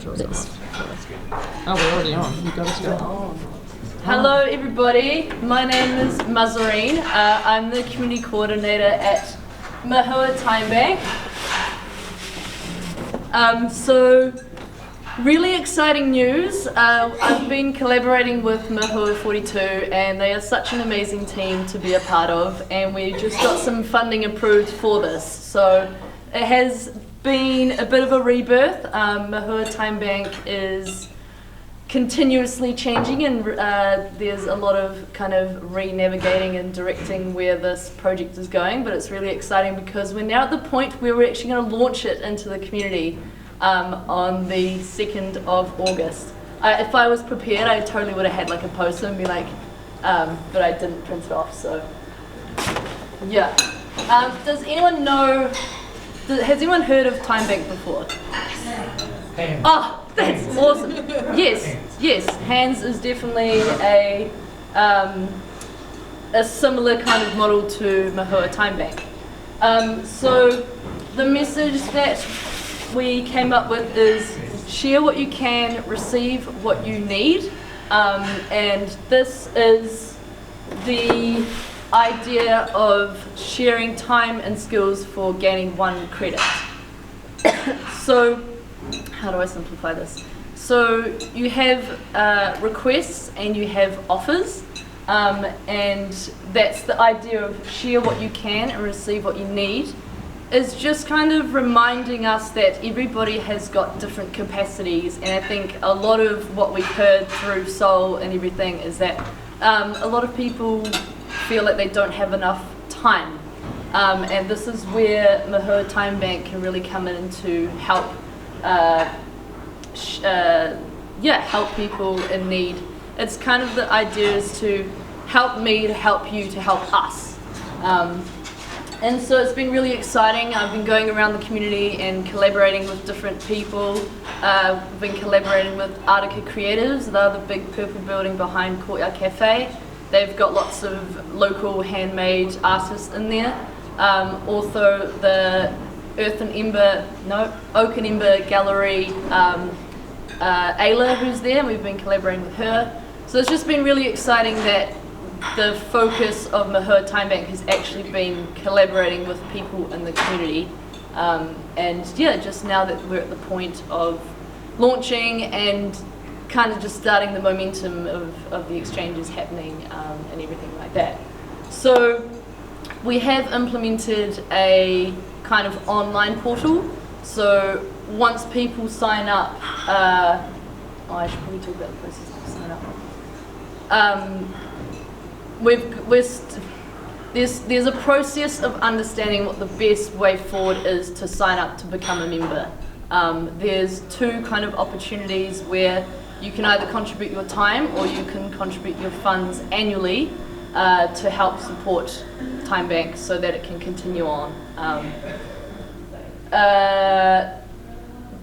Oh, we're already on. You got us going. Hello everybody, my name is Mazarine. I'm the community coordinator at Mohua Timebank. So really exciting news. I've been collaborating with Mohua 42 and they are such an amazing team to be a part of, and we just got some funding approved for this. So it has been a bit of a rebirth. Mohua Timebank is continuously changing, and there's a lot of kind of re-navigating and directing where this project is going, but it's really exciting because we're now at the point where we're actually going to launch it into the community on the 2nd of August. If I was prepared, I totally would have had like a poster and be like, but I didn't print it off, so yeah. Does anyone know, has anyone heard of Timebank before? Oh, that's awesome. Yes, Hands is definitely a similar kind of model to Mohua Timebank. So the message that we came up with is share what you can, receive what you need, and this is the idea of sharing time and skills for gaining 1 credit. So how do I simplify this? So you have requests and you have offers, and that's the idea of share what you can and receive what you need. Is just kind of reminding us that everybody has got different capacities, and I think a lot of what we've heard through Soul and everything is that a lot of people feel like they don't have enough time, and this is where Mohua Timebank can really come in to help help people in need. It's kind of the idea is to help me to help you to help us. And so it's been really exciting. I've been going around the community and collaborating with different people. We've been collaborating with Artica Creatives. They're the big purple building behind Courtyard Cafe. They've got lots of local handmade artists in there. Also the Oak and Ember Gallery, Ayla, who's there, and we've been collaborating with her. So it's just been really exciting that the focus of Mohua Timebank has actually been collaborating with people in the community, and yeah, just now that we're at the point of launching and kind of just starting the momentum of the exchanges happening and everything like that. So we have implemented a kind of online portal, so once people sign up, I should probably talk about the process of sign up. There's a process of understanding what the best way forward is to sign up to become a member. There's 2 kind of opportunities where you can either contribute your time or you can contribute your funds annually to help support Timebank so that it can continue on.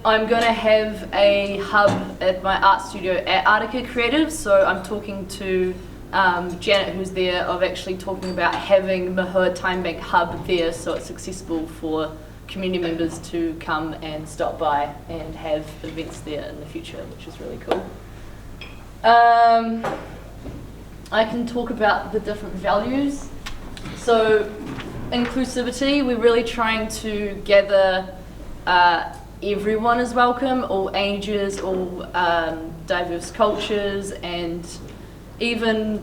I'm going to have a hub at my art studio at Artica Creative, so I'm talking to Janet, who's there, of actually talking about having Mohua Timebank hub there so it's accessible for community members to come and stop by and have events there in the future, which is really cool. I can talk about the different values. So inclusivity, we're really trying to gather everyone is welcome, all ages, all diverse cultures, and even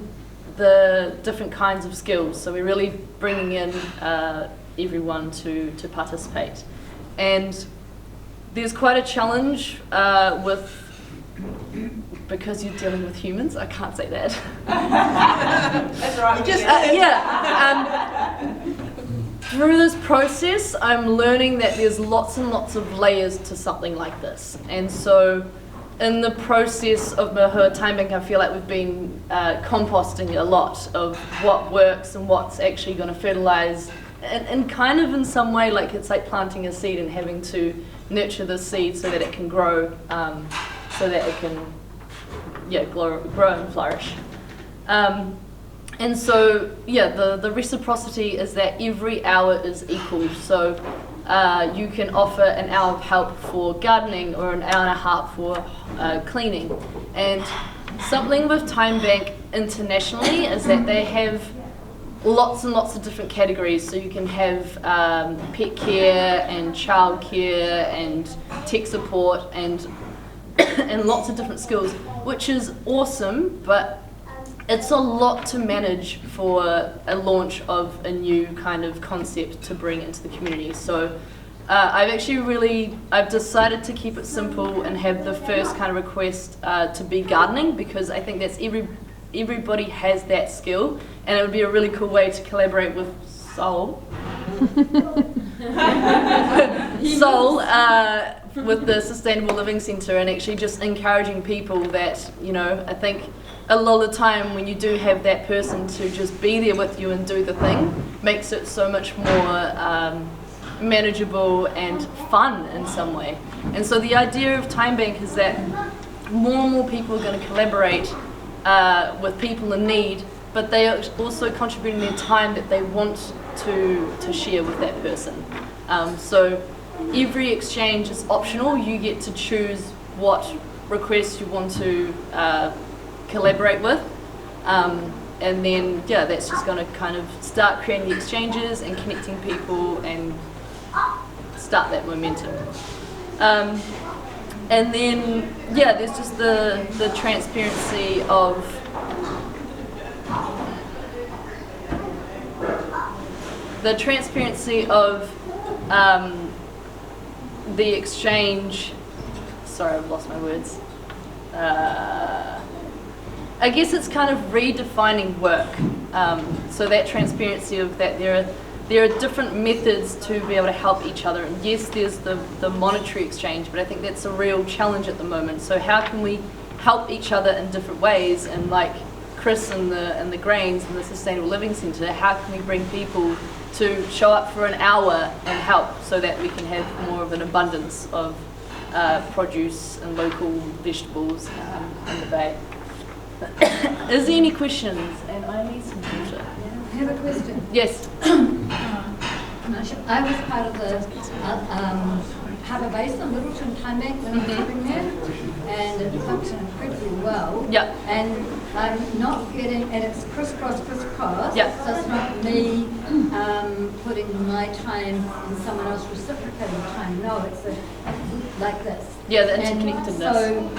the different kinds of skills. So we're really bringing in everyone to participate. And there's quite a challenge because you're dealing with humans, I can't say that. That's right. Through this process, I'm learning that there's lots and lots of layers to something like this. And so in the process of Mohua Timebank, I feel like we've been composting a lot of what works and what's actually going to fertilize, and kind of in some way like it's like planting a seed and having to nurture the seed so that it can grow, so that it can grow and flourish. And so, yeah, the reciprocity is that every hour is equal. So you can offer an hour of help for gardening or an hour and a half for cleaning. And something with Timebank internationally is that they have lots and lots of different categories. So you can have pet care and child care and tech support and and lots of different skills, which is awesome, but it's a lot to manage for a launch of a new kind of concept to bring into the community. So I've decided to keep it simple and have the first kind of request to be gardening, because I think that's everybody has that skill, and it would be a really cool way to collaborate with Sol. With the Sustainable Living Centre, and actually just encouraging people that, you know, I think a lot of the time when you do have that person to just be there with you and do the thing, makes it so much more manageable and fun in some way. And so the idea of Timebank is that more and more people are going to collaborate with people in need, but they are also contributing their time that they want to share with that person. So every exchange is optional. You get to choose what requests you want to collaborate with, and then that's just going to kind of start creating the exchanges and connecting people and start that momentum. And then there's just the transparency of the exchange. Sorry, I've lost my words. I guess it's kind of redefining work. So that transparency of that there are different methods to be able to help each other. And yes, there's the monetary exchange, but I think that's a real challenge at the moment. So how can we help each other in different ways? And like Chris and the Grains and the Sustainable Living Centre, how can we bring people to show up for an hour and help so that we can have more of an abundance of produce and local vegetables in the bay? Is there any questions? And I need some water. I have a question. Yes. I was part of the Harbour Basin, Littleton Timebank when I was living there, and it functioned incredibly well. Yep. And I'm not getting, and it's crisscross. Yep. So it's not me putting my time and someone else reciprocating time. No, it's like this. Yeah, the And interconnectedness. so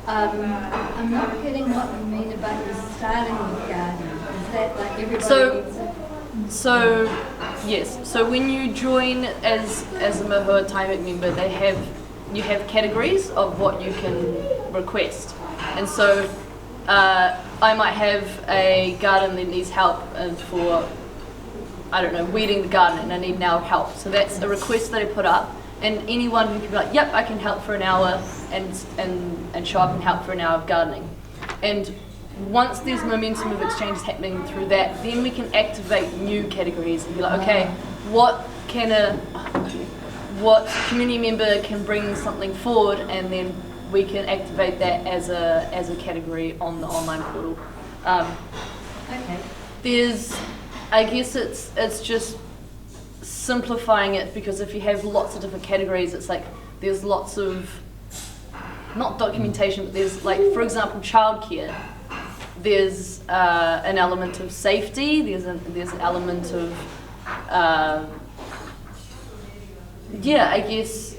I'm not getting what you mean about you starting with gardening. Is that like everybody needs it? So yes. So when you join as a Mohua Timebank member, you have categories of what you can request, and so I might have a garden that needs help for, I don't know, weeding the garden, and I need now help. So that's a request that I put up, and anyone who can be like, yep, I can help for an hour, and show up and help for an hour of gardening. And once there's momentum of exchanges happening through that, then we can activate new categories and be like, okay, what community member can bring something forward, and then we can activate that as a category on the online portal. Okay. I guess it's just simplifying it, because if you have lots of different categories, it's like there's lots of, not documentation, but there's like, for example, childcare. There's an element of safety. There's an element of I guess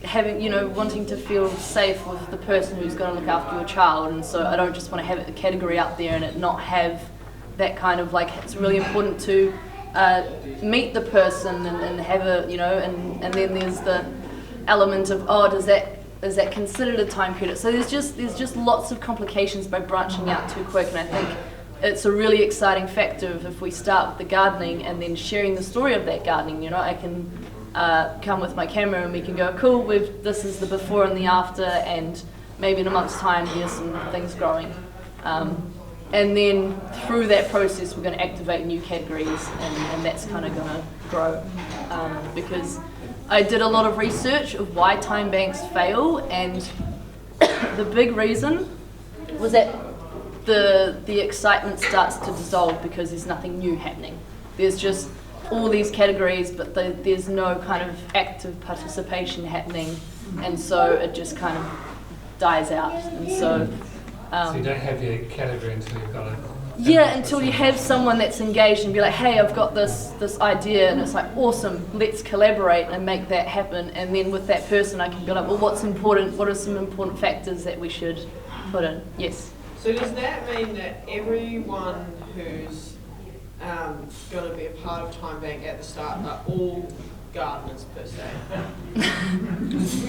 having, wanting to feel safe with the person who's going to look after your child. And so I don't just want to have a category up there and it not have that kind of like, it's really important to meet the person and have a, and then there's the element of, is that considered a time credit? So there's just lots of complications by branching out too quick, and I think it's a really exciting factor if we start with the gardening and then sharing the story of that gardening. I can come with my camera and we can go, cool, this is the before and the after, and maybe in a month's time here's some things growing. And then through that process we're going to activate new categories, and that's kind of going to grow, because I did a lot of research of why time banks fail, and the big reason was that the excitement starts to dissolve because there's nothing new happening. There's just all these categories, but there's no kind of active participation happening, and so it just kind of dies out. And so you don't have your category until you've got it. Yeah, until you have someone that's engaged and be like, hey, I've got this idea, and it's like, awesome, let's collaborate and make that happen. And then with that person, I can be like, well, what's important? What are some important factors that we should put in? Yes. So does that mean that everyone who's going to be a part of Timebank at the start are all gardeners per se?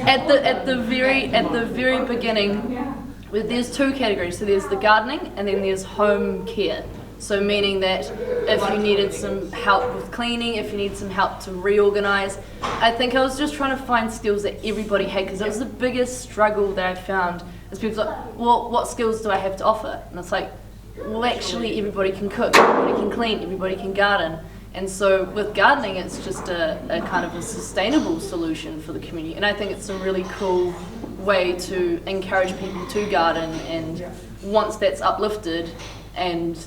At the very beginning, there's two categories. So there's the gardening, and then there's home care. So meaning that if you needed some help with cleaning, if you need some help to reorganize, I think I was just trying to find skills that everybody had, because it was the biggest struggle that I found. Is people like, well, what skills do I have to offer? And it's like, well, actually everybody can cook, everybody can clean, everybody can garden. And so with gardening, it's just a kind of a sustainable solution for the community. And I think it's a really cool way to encourage people to garden. And once that's uplifted, and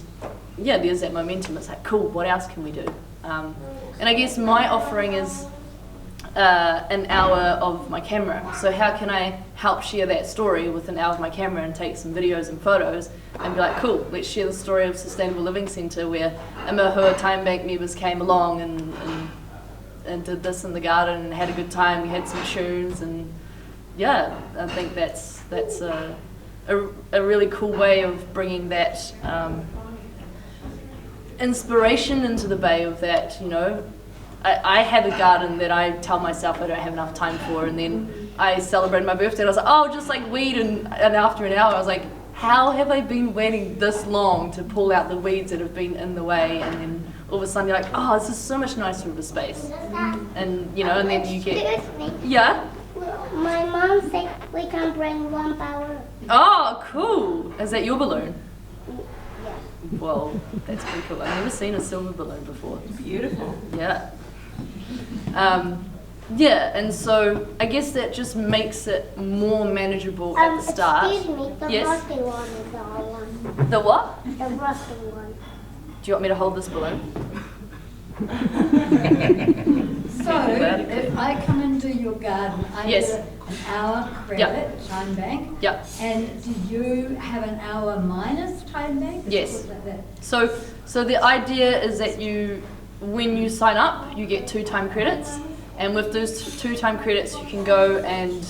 yeah, there's that momentum, it's like, cool, what else can we do? And I guess my offering is an hour of my camera. So how can I help share that story with an hour of my camera and take some videos and photos and be like, cool, let's share the story of Sustainable Living Centre, where a Mohua Timebank members came along and did this in the garden and had a good time. We had some tunes, and yeah, I think that's a really cool way of bringing that inspiration into the bay of that, you know. I have a garden that I tell myself I don't have enough time for, and then I celebrated my birthday and I was like, oh, just like weed, and after an hour I was like, how have I been waiting this long to pull out the weeds that have been in the way? And then all of a sudden you're like, oh, this is so much nicer of a space. And you know, and then you get... Excuse me. Yeah? My mom said we can bring one balloon. Oh, cool. Is that your balloon? Yeah. Well, that's pretty cool. I've never seen a silver balloon before. Beautiful. Yeah. Yeah, and so I guess that just makes it more manageable at the start. Excuse me, the Yes? rusty one is all one. The what? The rusty one. Do you want me to hold this balloon? So, if I come and do your garden, I Yes. get an hour credit, Time Bank. Yep. And do you have an hour minus Time Bank? Yes. Like that? So the idea is that when you sign up, you get 2 time credits, and with those 2 time credits, you can go and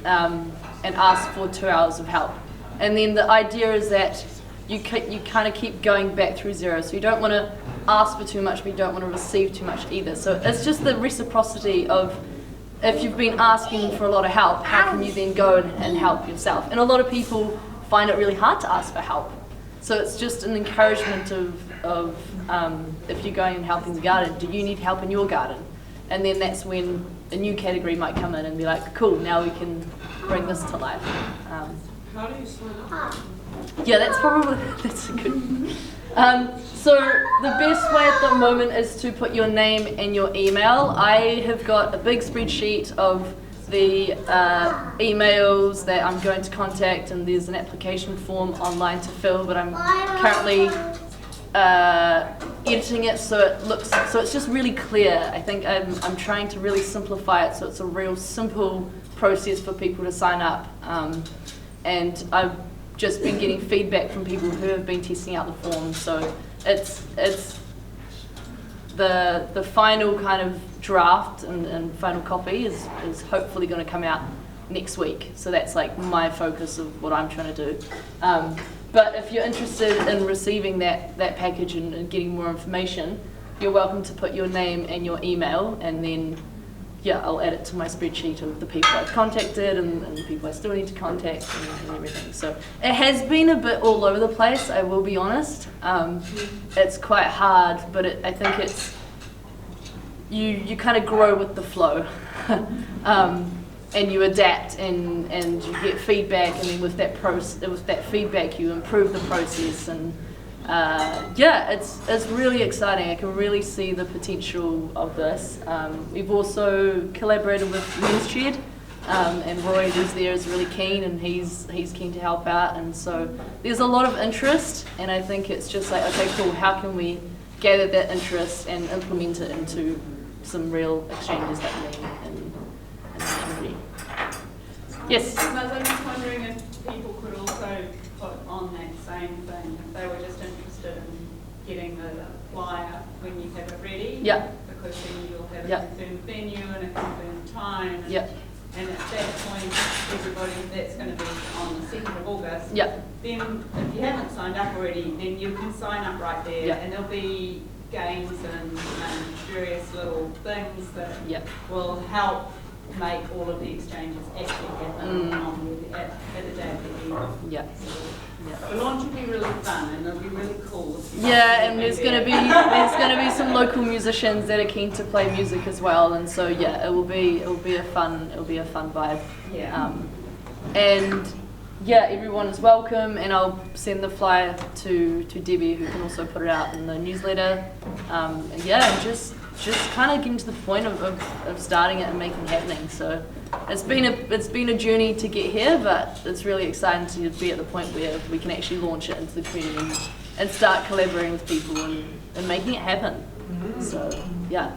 ask for 2 hours of help. And then the idea is that you kind of keep going back through zero. So you don't want to ask for too much, but you don't want to receive too much either. So it's just the reciprocity of, if you've been asking for a lot of help, how can you then go and help yourself? And a lot of people find it really hard to ask for help. So it's just an encouragement of if you're going and helping the garden, do you need help in your garden? And then that's when a new category might come in and be like, cool, now we can bring this to life. How do you sign up? Yeah, that's a good. So the best way at the moment is to put your name and your email. I have got a big spreadsheet of the emails that I'm going to contact, and there's an application form online to fill, but I'm currently editing it so it's just really clear. I think I'm trying to really simplify it so it's a real simple process for people to sign up, and I've just been getting feedback from people who have been testing out the form. So it's the final kind of draft and final copy is hopefully going to come out next week. So that's like my focus of what I'm trying to do. But if you're interested in receiving that package and getting more information, you're welcome to put your name and your email, and then yeah, I'll add it to my spreadsheet of the people I've contacted and the people I still need to contact and everything. So it has been a bit all over the place, I will be honest. It's quite hard, but I think it's, you kind of grow with the flow. And you adapt and you get feedback, and then with that feedback you improve the process, and yeah, it's really exciting. I can really see the potential of this. We've also collaborated with Men's Shed, and Roy, who's there, is really keen, and he's keen to help out, and so there's a lot of interest, and I think it's just like, okay, cool, how can we gather that interest and implement it into some real exchanges happening in the community. Yes? I'm just wondering if people could also put on that same thing, if they were just interested in getting the flyer when you have it ready. Yeah. Because then you'll have a Yeah. confirmed venue and a confirmed time. And, Yeah. and at that point, everybody, that's going to be on the 2nd of August. Yeah. Then, if you haven't signed up already, then you can sign up right there. Yeah. And there'll be games and various little things that Yeah. will help make all of the exchanges actually happen at the day of the event. Yeah. The launch will be really fun and it'll be really cool. Yeah, and there's gonna be some local musicians that are keen to play music as well, and so yeah, it'll be a fun vibe. Yeah. And yeah, everyone is welcome, and I'll send the flyer to Debbie, who can also put it out in the newsletter. And just kind of getting to the point of starting it and making it happening. So it's been a journey to get here, but it's really exciting to be at the point where we can actually launch it into the community and start collaborating with people and making it happen. So yeah.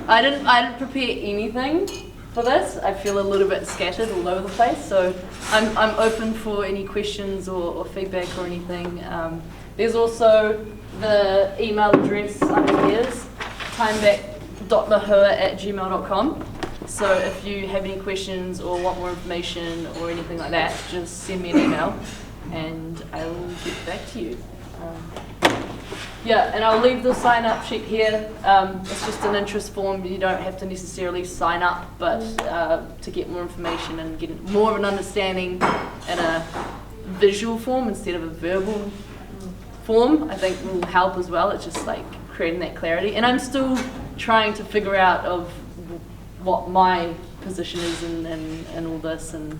I didn't prepare anything for this. I feel a little bit scattered all over the place, so I'm open for any questions or feedback or anything. There's also the email address under here, timebank.mahua@gmail.com. So if you have any questions or want more information or anything like that, just send me an email and I will get back to you. Yeah, and I'll leave the sign up sheet here. It's just an interest form. You don't have to necessarily sign up, but to get more information and get more of an understanding in a visual form instead of a verbal form, I think will help as well. It's just like creating that clarity. And I'm still trying to figure out of what my position is and all this. And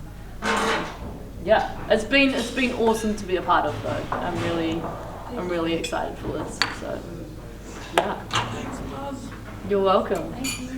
yeah, it's been awesome to be a part of though. I'm really excited for this. So yeah. You're welcome. Thank you.